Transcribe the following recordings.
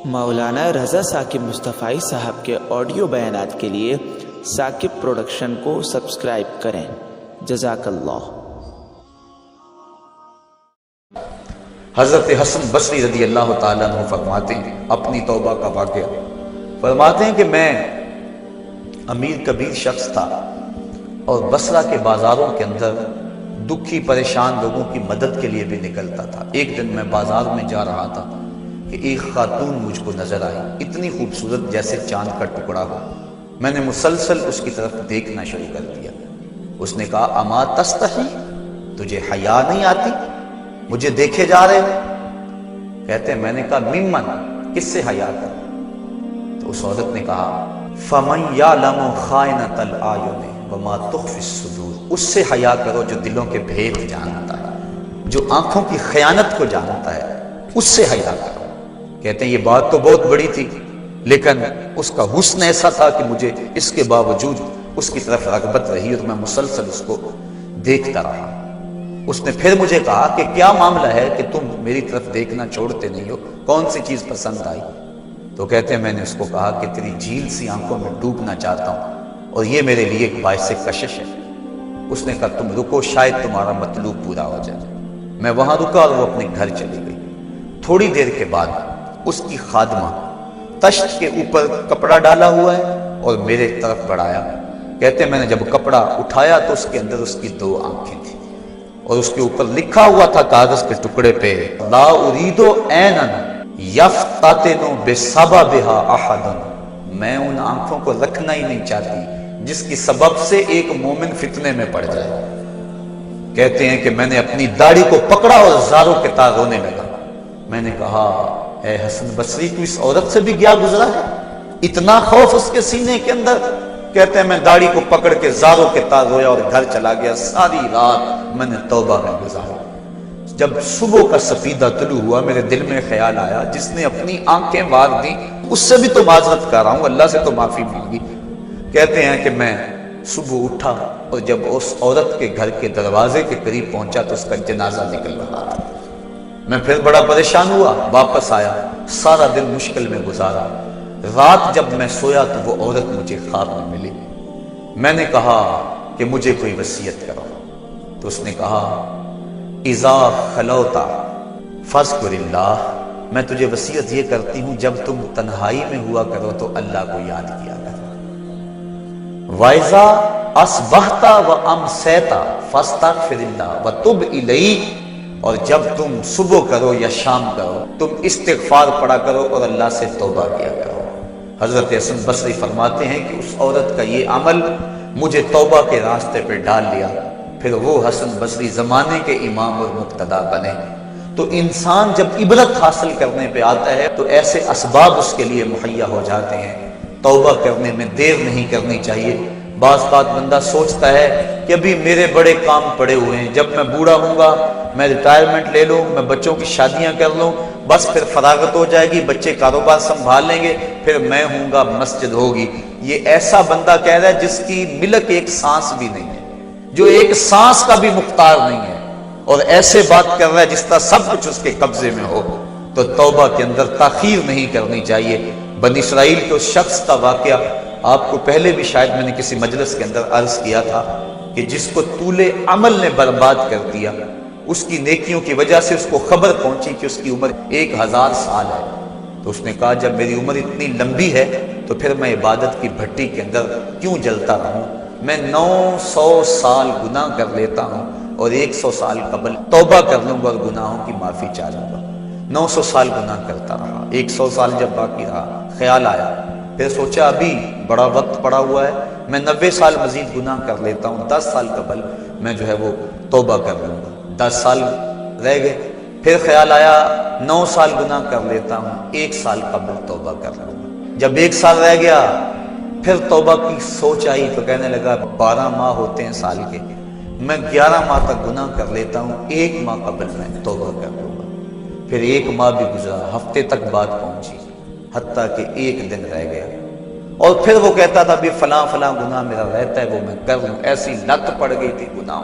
مولانا رضا ثاقب مصطفی صاحب کے آڈیو بیانات کے لیے ثاقب پروڈکشن کو سبسکرائب کریں۔ جزاک اللہ۔ حضرت حسن بصری رضی اللہ تعالیٰ عنہ فرماتے ہیں اپنی توبہ کا واقعہ، فرماتے ہیں کہ میں امیر کبیر شخص تھا اور بصرہ کے بازاروں کے اندر دکھی پریشان لوگوں کی مدد کے لیے بھی نکلتا تھا۔ ایک دن میں بازار میں جا رہا تھا کہ ایک خاتون مجھ کو نظر آئی، اتنی خوبصورت جیسے چاند کا ٹکڑا ہو۔ میں نے مسلسل اس کی طرف دیکھنا شروع کر دیا۔ اس نے کہا اما تستحی، تجھے حیا نہیں آتی، مجھے دیکھے جا رہے ہو؟ کہتے ہیں میں نے کہا ممن، کس سے حیا کر؟ تو اس عورت نے کہا فمن یعلم خائنۃ الاعین وما تخفی الصدور، اس سے حیا کرو جو دلوں کے بھید جانتا ہے، جو آنکھوں کی خیانت کو جانتا ہے، اس سے حیا کرو۔ کہتے ہیں یہ بات تو بہت بڑی تھی، لیکن اس کا حسن ایسا تھا کہ مجھے اس کے باوجود اس کی طرف رغبت رہی اور میں مسلسل اس کو دیکھتا رہا۔ اس نے پھر مجھے کہا کہ کیا معاملہ ہے کہ تم میری طرف دیکھنا چھوڑتے نہیں ہو، کون سی چیز پسند آئی؟ تو کہتے ہیں میں نے اس کو کہا کہ تیری جھیل سی آنکھوں میں ڈوبنا چاہتا ہوں اور یہ میرے لیے ایک باعث کشش ہے۔ اس نے کہا تم رکو، شاید تمہارا مطلوب پورا ہو جائے۔ میں وہاں رکا اور وہ اپنے گھر چلی گئی۔ تھوڑی دیر کے بعد اس کی خادمہ تشت کے اوپر کپڑا ڈالا ہوا ہے اور میرے طرف بڑھایا۔ کہتے ہیں میں نے جب کپڑا اٹھایا تو اس کے اندر اس کی دو آنکھیں تھیں اور اس کے اوپر لکھا ہوا تھا کاغذ کے ٹکڑے پہ لا اريد عینا یفتتن بسببها احد، میں ان آنکھوں کو رکھنا ہی نہیں چاہتی جس کی سبب سے ایک مومن فتنے میں پڑ جائے۔ کہتے ہیں کہ میں نے اپنی داڑھی کو پکڑا اور زاروں کے تار رونے لگا۔ میں نے کہا اے حسن بصری، تو اس عورت سے بھی گیا گزرا ہے، اتنا خوف اس کے سینے کے اندر؟ کہتے ہیں میں داڑھی کو پکڑ کے زاروں کے تار رویا اور گھر چلا گیا۔ ساری رات میں نے توبہ میں گزاری۔ جب صبح کا سفیدہ طلوع ہوا میرے دل میں خیال آیا جس نے اپنی آنکھیں مار دی اس سے بھی تو معذرت کر رہا ہوں، اللہ سے تو معافی مانگی۔ کہتے ہیں کہ میں صبح اٹھا اور جب اس عورت کے گھر کے دروازے کے قریب پہنچا تو اس کا جنازہ نکل رہا تھا۔ میں پھر بڑا پریشان ہوا، واپس آیا، سارا دن مشکل میں گزارا۔ رات جب میں سویا تو وہ عورت مجھے خواب میں ملی۔ میں نے کہا کہ مجھے کوئی وصیت کرو، تو اس نے کہا اذا خلوتا فاذکر اللہ، میں تجھے وصیت یہ کرتی ہوں جب تم تنہائی میں ہوا کرو تو اللہ کو یاد کیا کرو۔ وَإِذَا أَصْبَحْتَ وَأَمْسَيْتَ فَاسْتَغْفِرِ اللَّهَ وَتُبْ إِلَيْهِ، اور جب تم صبح کرو یا شام کرو تم استغفار پڑھا کرو اور اللہ سے توبہ کیا کرو۔ حضرت حسن بصری فرماتے ہیں کہ اس عورت کا یہ عمل مجھے توبہ کے راستے پہ ڈال لیا، پھر وہ حسن بصری زمانے کے امام اور مقتدا بنے۔ تو انسان جب عبرت حاصل کرنے پہ آتا ہے تو ایسے اسباب اس کے لیے مہیا ہو جاتے ہیں۔ توبہ کرنے میں دیر نہیں کرنی چاہیے۔ بعض بات بندہ سوچتا ہے کہ ابھی میرے بڑے کام پڑے ہوئے ہیں، جب میں بوڑھا ہوں گا میں ریٹائرمنٹ لے لوں، میں بچوں کی شادیاں کر لوں، بس پھر فراغت ہو جائے گی، بچے کاروبار سنبھال لیں گے، پھر میں ہوں گا، مسجد ہوگی۔ یہ ایسا بندہ کہہ رہا ہے جس کی ملک ایک سانس بھی نہیں ہے، جو ایک سانس کا بھی مختار نہیں ہے، اور ایسے بات کر رہا ہے جس طرح سب کچھ اس کے قبضے میں ہو۔ تو توبہ کے اندر تاخیر نہیں کرنی چاہیے۔ بنی اسرائیل کے اس شخص کا واقعہ آپ کو پہلے بھی شاید میں نے کسی مجلس کے اندر عرض کیا تھا کہ جس کو طول عمل نے برباد کر دیا، اس کی نیکیوں کی وجہ سے اس کو خبر پہنچی کہ اس کی عمر 1000 سال ہے، تو اس نے کہا جب میری عمر اتنی لمبی ہے تو پھر میں عبادت کی بھٹی کے اندر کیوں جلتا رہوں؟ میں 900 سال گناہ کر لیتا ہوں اور 100 سال قبل توبہ کر لوں گا اور گناہوں کی معافی چاہ لوں گا۔ 900 سال گناہ کرتا رہا، 100 سال جب باقی رہا خیال آیا، پھر سوچا ابھی بڑا وقت پڑا ہوا ہے، میں 90 سال مزید گناہ کر لیتا ہوں، 10 سال قبل میں جو ہے وہ توبہ کر لوں گا۔ 10 سال رہ گئے، پھر خیال آیا 9 سال گناہ کر لیتا ہوں، 1 سال قبل توبہ کر لوں گا۔ جب 1 سال رہ گیا پھر توبہ کی سوچ آئی تو کہنے لگا 12 ماہ ہوتے ہیں سال کے، میں 11 ماہ تک گناہ کر لیتا ہوں، 1 ماہ قبل میں توبہ کر لوں گا۔ پھر 1 ماہ بھی گزرا، ہفتے تک بات پہنچی، حتیٰ کہ 1 دن رہ گیا، اور پھر وہ کہتا تھا بھی فلاں فلاں گناہ میرا رہتا ہے وہ میں کر لوں۔ ایسی لت پڑ گئی تھی گناہ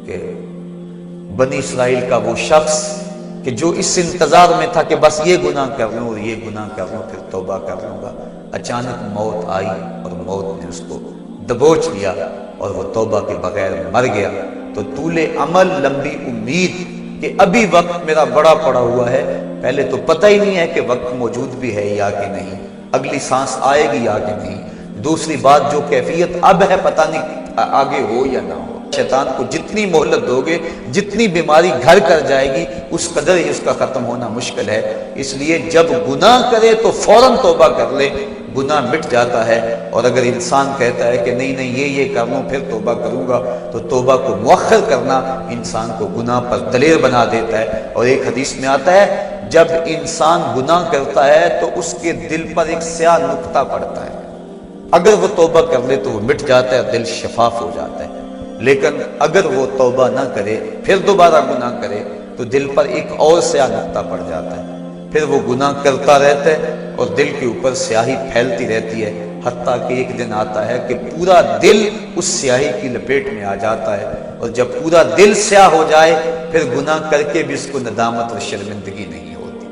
کہ بنی اسرائیل کا وہ شخص کہ جو اس انتظار میں تھا کہ بس یہ گناہ کر لوں اور یہ گناہ کر لوں پھر توبہ کر لوں گا، اچانک موت آئی اور موت نے اس کو دبوچ لیا اور وہ توبہ کے بغیر مر گیا۔ تو طول عمل، لمبی امید کہ ابھی وقت میرا بڑا پڑا ہوا ہے، پہلے تو پتہ ہی نہیں ہے کہ وقت موجود بھی ہے یا کہ نہیں، اگلی سانس آئے گی یا کہ نہیں، دوسری بات جو کیفیت اب ہے پتہ نہیں آگے ہو یا نہ ہو۔ شیطان کو جتنی مہلت دو گے، جتنی بیماری گھر کر جائے گی، اس قدر ہی اس کا ختم ہونا مشکل ہے۔ اس لیے جب گناہ کرے تو فوراً توبہ کر لے، گناہ مٹ جاتا ہے۔ اور اگر انسان کہتا ہے کہ نہیں یہ کر لوں پھر توبہ کروں گا، تو توبہ کو مؤخر کرنا انسان کو گناہ پر دلیر بنا دیتا ہے۔ اور ایک حدیث میں آتا ہے جب انسان گناہ کرتا ہے تو اس کے دل پر ایک سیاہ نقطہ پڑتا ہے، اگر وہ توبہ کر لے تو وہ مٹ جاتا ہے، دل شفاف ہو جاتا ہے۔ لیکن اگر وہ توبہ نہ کرے پھر دوبارہ گناہ کرے تو دل پر ایک اور سیاہ نقطہ پڑ جاتا ہے، پھر وہ گناہ کرتا رہتا ہے اور دل کے اوپر سیاہی پھیلتی رہتی ہے، حتیٰ کہ ایک دن آتا ہے کہ پورا دل اس سیاہی کی لپیٹ میں آ جاتا ہے، اور جب پورا دل سیاہ ہو جائے پھر گناہ کر کے بھی اس کو ندامت اور شرمندگی نہیں ہوتی۔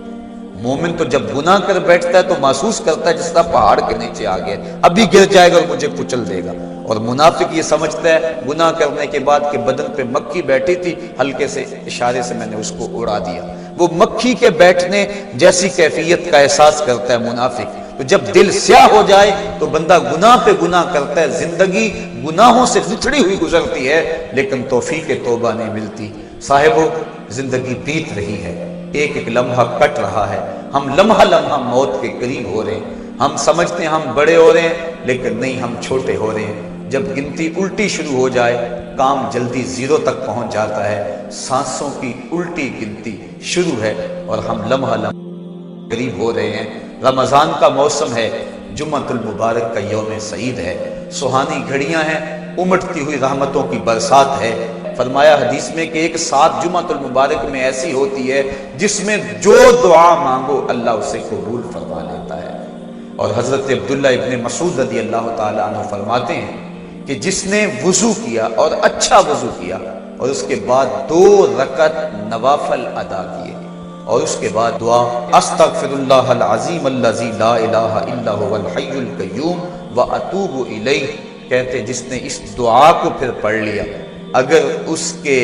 مومن تو جب گناہ کر بیٹھتا ہے تو محسوس کرتا ہے جس طرح پہاڑ کے نیچے آ گیا، ابھی گر جائے گا اور مجھے کچل دے گا۔ اور منافق یہ سمجھتا ہے گناہ کرنے کے بعد کہ بدن پہ مکھی بیٹھی تھی، ہلکے سے اشارے سے میں نے اس کو اڑا دیا، وہ مکھی کے بیٹھنے جیسی کیفیت کا احساس کرتا ہے منافق۔ تو جب دل سیاہ ہو جائے تو بندہ گناہ پہ گناہ کرتا ہے، زندگی گناہوں سے لتڑی ہوئی گزرتی ہے لیکن توفیق توبہ نہیں ملتی۔ صاحبو، زندگی بیت رہی ہے، ایک ایک لمحہ کٹ رہا ہے، ہم لمحہ لمحہ موت کے قریب ہو رہے ہیں، ہم سمجھتے ہیں ہم بڑے ہو رہے ہیں لیکن نہیں، ہم چھوٹے ہو رہے ہیں۔ جب گنتی الٹی شروع ہو جائے کام جلدی زیرو تک پہنچ جاتا ہے، سانسوں کی الٹی گنتی شروع ہے اور ہم لمحہ لمحہ قریب ہو رہے ہیں۔ رمضان کا موسم ہے، جمعۃ المبارک کا یوم سعید ہے، سہانی گھڑیاں ہیں، امٹتی ہوئی رحمتوں کی برسات ہے۔ فرمایا حدیث میں کہ ایک ساتھ جمعۃ المبارک میں ایسی ہوتی ہے جس میں جو دعا مانگو اللہ اسے قبول فرما لیتا ہے۔ اور حضرت عبداللہ ابن مسعود رضی اللہ تعالی عنہ فرماتے ہیں کہ جس نے وضو کیا اور اچھا وضو کیا اور اس کے بعد 2 رکعت نوافل ادا کیے اور اس کے بعد دعا استغفر اللہ العظیم الذی لا الہ الا هو الحی القیوم واتوب الیہ، کہتے جس نے اس دعا کو پھر پڑھ لیا، اگر اس کے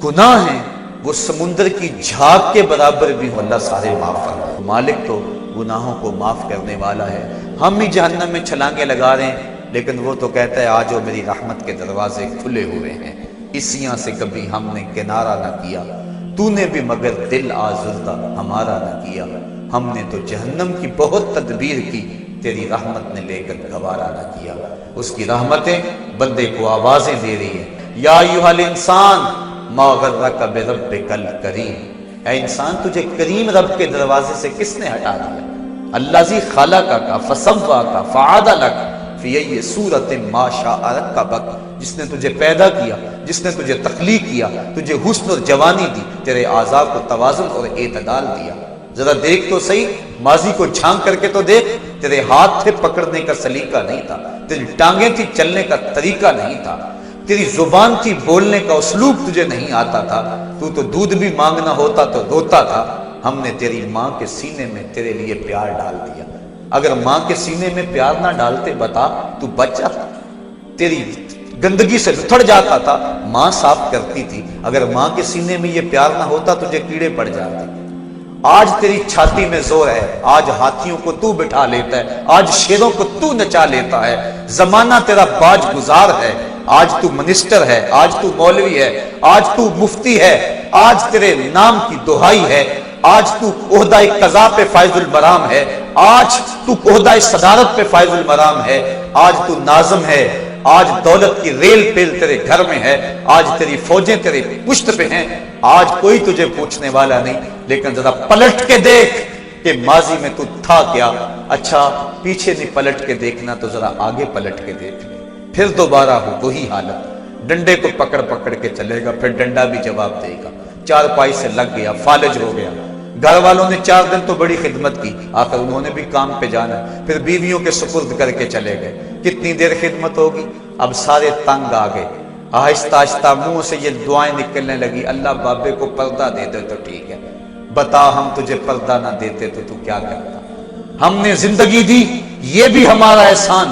گناہ ہیں وہ سمندر کی جھاگ کے برابر بھی ہو اللہ سارے معاف فرمائے۔ مالک تو گناہوں کو معاف کرنے والا ہے، ہم ہی جہنم میں چھلانگیں لگا رہے ہیں لیکن وہ تو کہتا ہے آجو میری رحمت کے دروازے کھلے ہوئے ہیں، اسیاں سے کبھی ہم نے کنارہ نہ کیا، تو نے بھی مگر دل آزردہ ہمارا نہ کیا، ہم نے تو جہنم کی بہت تدبیر کی، تیری رحمت نے لے کر گوارا نہ کیا۔ اس کی رحمتیں بندے کو آوازیں دے رہی ہیں، یا ایھا الانسان ما غرک بربک الکریم، اے انسان تجھے کریم رب کے دروازے سے کس نے ہٹا دیا؟ الذی خلقک فسواک فعدلک فی ای صورت ما شاء رکبک، جس نے تجھے پیدا کیا، جس نے تجھے تخلیق کیا، تجھے حسن اور جوانی دی، تیرے اعضاء کو توازن اور اعتدال دیا۔ ذرا دیکھ تو صحیح، ماضی کو جھانک کر کے تو دیکھ، تیرے ہاتھ تھے پکڑنے کا سلیقہ نہیں تھا، تیری ٹانگیں تھی چلنے کا طریقہ نہیں تھا، تیری زبان تھی بولنے کا اسلوب تجھے نہیں آتا تھا، تو دودھ بھی مانگنا ہوتا تو روتا تھا، ہم نے تیری ماں کے سینے میں تیرے لیے پیار ڈال دیا۔ اگر ماں کے سینے میں پیار نہ ڈالتے بتا تو بچ جاتا، تیری گندگی سے لتھڑ جاتا تھا، ماں صاف کرتی تھی، اگر ماں کے سینے میں یہ پیار نہ ہوتا تجھے کیڑے پڑ جاتے۔ آج تیری چھاتی میں زور ہے، آج ہاتھیوں کو تو بٹھا لیتا ہے، آج شیروں کو تو نچا لیتا ہے، زمانہ تیرا باج گزار ہے، آج تو منسٹر ہے، آج تو مولوی ہے، آج تو مفتی ہے، آج تیرے نام کی دہائی ہے، آج تو عہدہ قضا پہ فائز المرام ہے، آج تو عہدہ صدارت پہ فائز المرام ہے، آج تو ناظم ہے، آج دولت کی ریل پیل تیرے گھر میں ہے، آج تیری فوجیں تیرے پشت پہ ہیں، آج کوئی تجھے پوچھنے والا نہیں، لیکن ذرا پلٹ کے دیکھ کہ ماضی میں تو تھا کیا۔ اچھا پیچھے نہیں پلٹ کے دیکھنا تو ذرا آگے پلٹ کے دیکھ لے، پھر دوبارہ ہو وہی حالت، ڈنڈے کو پکڑ پکڑ کے چلے گا، پھر ڈنڈا بھی جواب دے گا، چارپائی سے لگ گیا، فالج ہو گیا، گھر والوں نے 4 دن تو بڑی خدمت کی، آخر انہوں نے بھی کام پہ جانا، پھر بیویوں کے سپرد کر کے چلے گئے، کتنی دیر خدمت ہوگی، اب سارے تنگ آ گئے، آہستہ آہستہ منہ سے یہ دعائیں نکلنے لگی، اللہ بابے کو پردہ دے دے تو ٹھیک ہے، بتا ہم تجھے پردہ نہ دیتے تو تو کیا کرتا؟ ہم نے زندگی دی، یہ بھی ہمارا احسان۔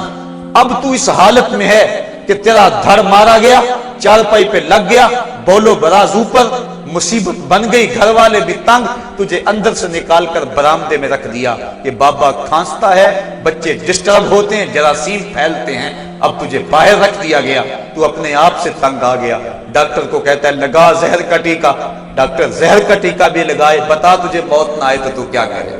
اب تو اس حالت میں ہے کہ تیرا دھڑ مارا گیا، چارپائی پہ لگ گیا، بولو براز اوپر، مصیبت بن گئی، گھر والے بھی تنگ، تجھے اندر سے نکال کر برآمدے میں رکھ دیا کہ بابا کھانستا ہے، بچے ڈسٹرب ہوتے ہیں، جراثیم پھیلتے ہیں، اب تجھے باہر رکھ دیا گیا، تو اپنے آپ سے تنگ آ گیا۔ ڈاکٹر کو کہتا ہے لگا زہر کا ٹیکا، ڈاکٹر زہر کا ٹیکا بھی لگائے، بتا تجھے موت نہ آئے تو تو کیا کرے؟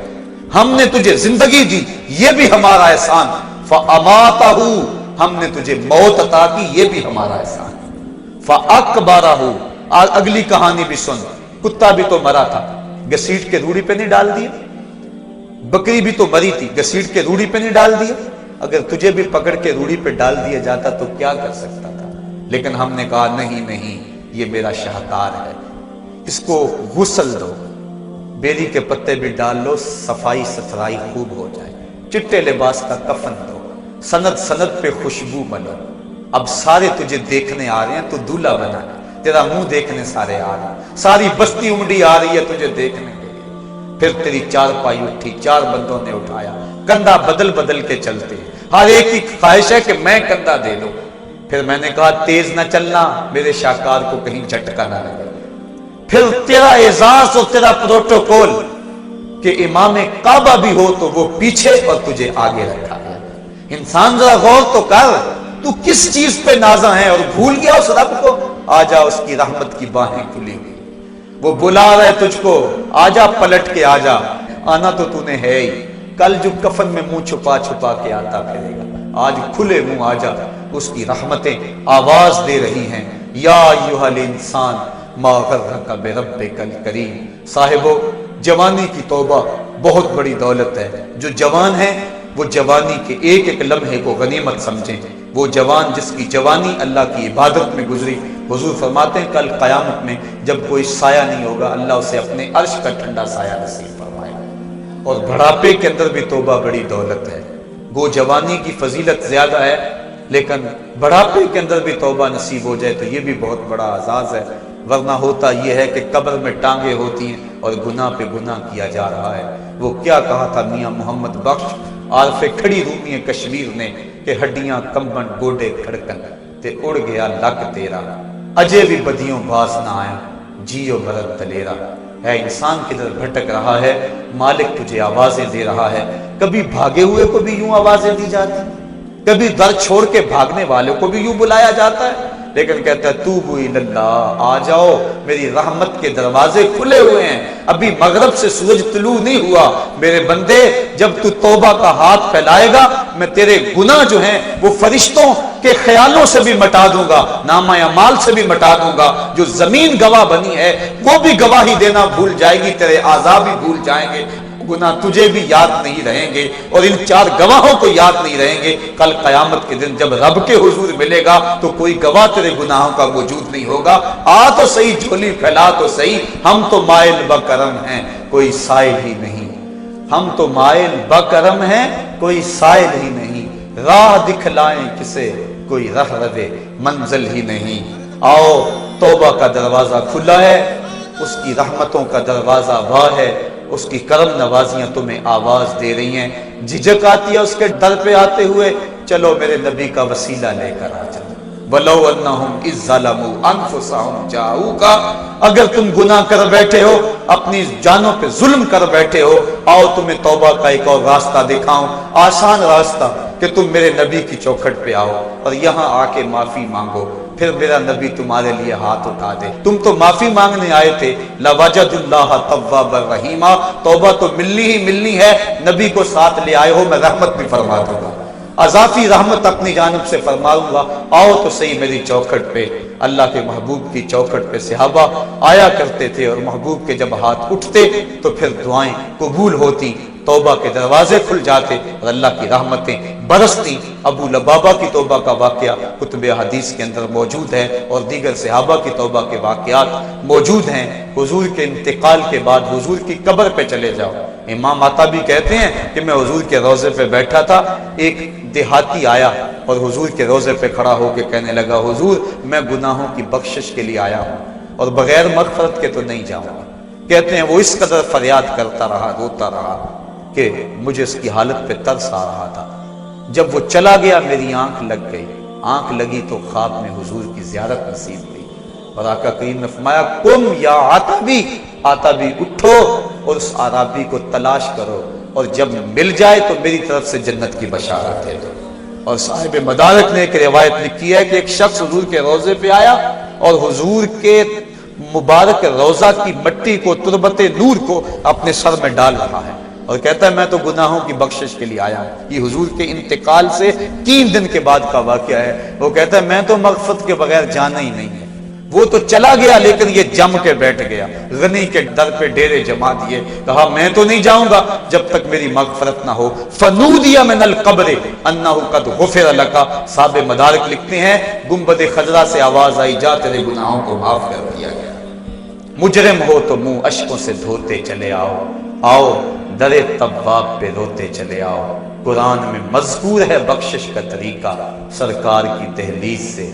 ہم نے تجھے زندگی دی، یہ بھی ہمارا احسان، فَأَمَاتَهُ، ہم نے تجھے موت عطا کی، یہ بھی ہمارا احسان، فَأَقْبَرَهُ، اور اگلی کہانی بھی سن، کتا بھی تو مرا تھا، گھسیٹ کے روڑی پہ نہیں ڈال دیا؟ بکری بھی تو مری تھی، گھسیٹ کے روڑی پہ نہیں ڈال دیا؟ اگر تجھے بھی پکڑ کے روڑی پہ ڈال دیا جاتا تو کیا کر سکتا تھا؟ لیکن ہم نے کہا نہیں نہیں، یہ میرا شاہکار ہے، اس کو غسل دو، بیری کے پتے بھی ڈال لو، صفائی ستھرائی خوب ہو جائے، چٹے لباس کا کفن دو، سند سند پہ خوشبو بنو، اب سارے تجھے دیکھنے آ رہے ہیں، تو دولہا بنا، تیرا منہ دیکھنے سارے آ رہے ہیں، ساری بستی امڈی آ رہی ہے تجھے دیکھنے کے لیے۔ پھر تیری چارپائی اٹھی، 4 بندوں نے اٹھایا، کندھا بدل بدل کے چلتے، ہر ایک کی خواہش ہے کہ میں کندھا دے لوں۔ پھر میں نے کہا تیز نہ چلنا، میرے شاہکار کو کہیں جھٹکا نہ لگے۔ پھر تیرا اعزاز اور تیرا پروٹوکول کہ امام کعبہ بھی ہو تو وہ پیچھے اور تجھے آگے رکھا گیا۔ انسان ذرا غور تو کر، تو کس چیز پہ نازا ہے اور بھول گیا اس رب کو؟ آجا، اس کی رحمت کی باہیں کھلی ہوئی، وہ بلا رہا ہے تجھ کو، آجا پلٹ کے آجا، آنا تو تو نے ہے ہی، کل جو کفن میں منہ چھپا چھپا کے آتا پھرے گا، آج کھلے منہ آجا، اس کی رحمتیں آواز دے رہی ہیں، یا ایھا الانسان ما غرک بربک الکریم۔ صاحبو، جوانی کی توبہ بہت بڑی دولت ہے، جو جوان ہے وہ جوانی کے ایک ایک لمحے کو غنیمت سمجھیں، وہ جوان جس کی جوانی اللہ کی عبادت میں گزری، حضور فرماتے ہیں کل قیامت میں جب کوئی سایہ نہیں ہوگا، اللہ اسے اپنے عرش کا ٹھنڈا سایہ نصیب فرمائے گا۔ اور بڑھاپے کے اندر بھی توبہ بڑی دولت ہے، وہ جوانی کی فضیلت زیادہ ہے، لیکن بڑھاپے کے اندر بھی توبہ نصیب ہو جائے تو یہ بھی بہت بڑا اعزاز ہے، ورنہ ہوتا یہ ہے کہ قبر میں ٹانگیں ہوتی ہیں اور گناہ پہ گناہ کیا جا رہا ہے۔ وہ کیا کہا تھا میاں محمد بخش عارف کھڑی رومی کشمیر نے کہ ہڈیاں کمبن گوڈے کھڑکن تے اڑ گیا لک تیرا، اجے بھی بدیوں باز نہ آیا، جیو مرد دلیرا۔ ہے انسان کدھر بھٹک رہا ہے، مالک تجھے آوازیں دے رہا ہے، کبھی بھاگے ہوئے کو بھی یوں آوازیں دی جاتی، کبھی در چھوڑ کے بھاگنے والوں کو بھی یوں بلایا جاتا ہے، لیکن کہتا ہے توبوا الی اللہ، آ جاؤ، میری رحمت کے دروازے کھلے ہوئے ہیں، ابھی مغرب سے سورج طلوع نہیں ہوا، میرے بندے جب تو توبہ کا ہاتھ پھیلائے گا میں تیرے گناہ جو ہیں وہ فرشتوں کے خیالوں سے بھی مٹا دوں گا، نامہ اعمال سے بھی مٹا دوں گا، جو زمین گواہ بنی ہے وہ بھی گواہی دینا بھول جائے گی، تیرے اعضاء بھی بھول جائیں گے، گناہ تجھے بھی یاد نہیں رہیں گے، اور ان 4 گواہوں کو یاد نہیں رہیں گے۔ کل قیامت کے دن جب رب کے حضور ملے گا تو کوئی گواہ تیرے گناہوں کا موجود نہیں ہوگا۔ آ تو صحیح، جھولی پھیلا تو صحیح، ہم تو مائل بکرم ہیں کوئی سائل ہی نہیں، ہم تو مائل بکرم ہیں کوئی سائل ہی نہیں، راہ دکھلائیں کسے کوئی رہ روے منزل ہی نہیں۔ آؤ، توبہ کا دروازہ کھلا ہے، اس کی رحمتوں کا دروازہ واہ ہے، اس کی کرم نوازیاں تمہیں آواز دے رہی ہیں، جھجک آتی ہے اس کے در پہ آتے ہوئے، چلو میرے نبی کا وسیلہ لے کر آ جاؤ۔ وَلَوْ أَنَّهُمْ إِذْ ظَلَمُوا أَنفُسَهُمْ جَاءُوكَ، اگر تم گناہ کر بیٹھے ہو، اپنی جانوں پہ ظلم کر بیٹھے ہو، آؤ تمہیں توبہ کا ایک اور راستہ دکھاؤں، آسان راستہ، کہ تم میرے نبی کی چوکھٹ پہ آؤ اور یہاں آ کے معافی مانگو، پھر میرا نبی تمہارے لیے ہاتھ اٹھا دے۔ تم تو معافی مانگنے آئے تھے، لَوَجَدُ اللَّهَ تَوَّابًا رَحِيمًا، توبہ تو ملنی ہی ملنی ہے، نبی کو ساتھ لے آئے ہو، میں رحمت بھی فرما دوں گا، اضافی رحمت اپنی جانب سے فرماؤں گا، آؤ تو صحیح میری چوکھٹ پہ۔ اللہ کے محبوب کی چوکھٹ پہ صحابہ آیا کرتے تھے، اور محبوب کے جب ہاتھ اٹھتے تو پھر دعائیں قبول ہوتی، توبہ کے دروازے کھل جاتے اور اللہ کی رحمتیں برستی۔ ابو لبابہ کی توبہ کا واقعہ کتب حدیث کے اندر موجود ہے، اور دیگر صحابہ کی توبہ کے واقعات موجود ہیں۔ حضور کے انتقال کے بعد حضور کی قبر پہ چلے جاؤ، امام عطابی کہتے ہیں کہ میں حضور کے روضے پہ بیٹھا تھا، ایک دیہاتی آیا اور حضور کے روضے پہ کھڑا ہو کے کہنے لگا، حضور میں گناہوں کی بخشش کے لیے آیا ہوں اور بغیر مغفرت کے تو نہیں جاؤں گا۔ کہتے ہیں وہ اس قدر فریاد کرتا رہا، روتا رہا کہ مجھے اس کی حالت پہ ترس آ رہا تھا۔ جب وہ چلا گیا میری آنکھ لگ گئی، آنکھ لگی تو خواب میں حضور کی زیارت نصیب ہوئی، اور آقا کریم نے فرمایا قم یا عتبی، عتبی اٹھو اور اس عرابی کو تلاش کرو، اور جب مل جائے تو میری طرف سے جنت کی بشارت ہے۔ اور صاحب مدارک نے ایک روایت لکھی ہے کہ ایک شخص حضور کے روضے پہ آیا اور حضور کے مبارک روضہ کی مٹی کو، تربت نور کو اپنے سر میں ڈال رہا ہے اور کہتا ہے میں تو گناہوں کی بخشش کے لیے آیا ہوں۔ یہ حضور کے انتقال سے 3 دن کے بعد کا واقعہ ہے۔ وہ کہتا ہے میں تو مغفرت کے بغیر جانا ہی نہیں ہے۔ وہ تو چلا گیا لیکن یہ جم کے بیٹھ گیا، غنی کے در پہ ڈیرے جما دیے، کہا میں تو نہیں جاؤں گا جب تک میری مغفرت نہ ہو۔ فنودی من القبر انہ قد غفر لک، صاحب مدارک لکھتے ہیں گنبد خضرا سے آواز آئی جا تیرے گناہوں کو معاف کر دیا گیا۔ مجرم ہو تو منہ اشکوں سے دھوتے چلے آؤ، آؤ در تواب پہ روتے چلے آؤ۔ قرآن میں مذکور ہے بخشش کا طریقہ، سرکار کی دہلیز سے